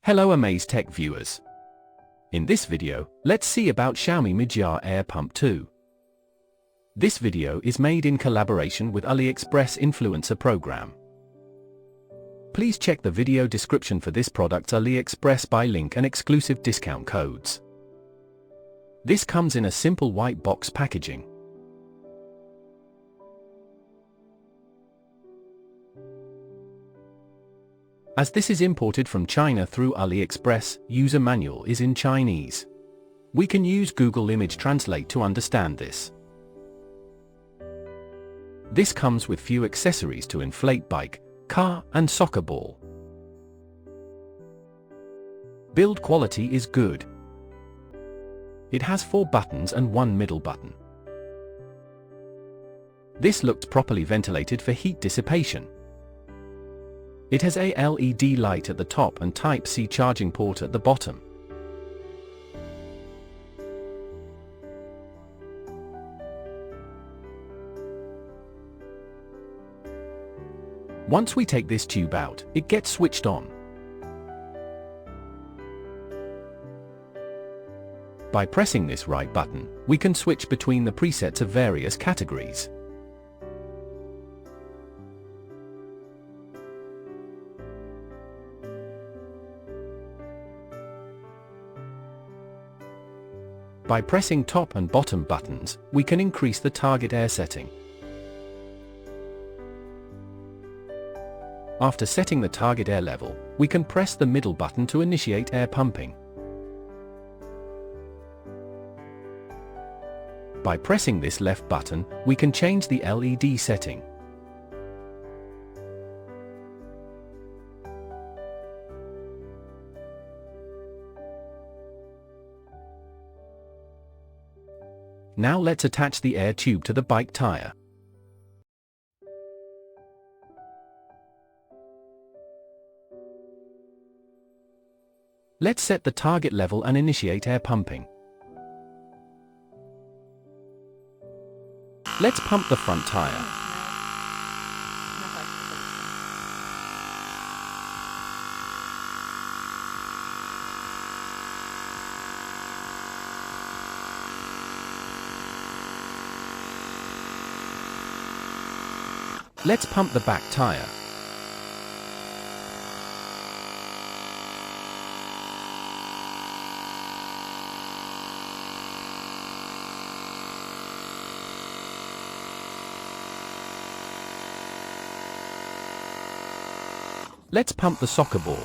Hello Amaze Tech viewers. In this video, let's see about Xiaomi Mijia Air Pump 2. This video is made in collaboration with AliExpress Influencer Program. Please check the video description for this product's AliExpress buy link and exclusive discount codes. This comes in a simple white box packaging. As this is imported from China through AliExpress, user manual is in Chinese. We can use Google Image Translate to understand this. This comes with few accessories to inflate bike, car, and soccer ball. Build quality is good. It has 4 buttons and 1 middle button. This looked properly ventilated for heat dissipation. It has a LED light at the top and Type-C charging port at the bottom. Once we take this tube out, it gets switched on. By pressing this right button, we can switch between the presets of various categories. By pressing top and bottom buttons, we can increase the target air setting. After setting the target air level, we can press the middle button to initiate air pumping. By pressing this left button, we can change the LED setting. Now let's attach the air tube to the bike tire. Let's set the target level and initiate air pumping. Let's pump the front tire. Let's pump the back tire. Let's pump the soccer ball.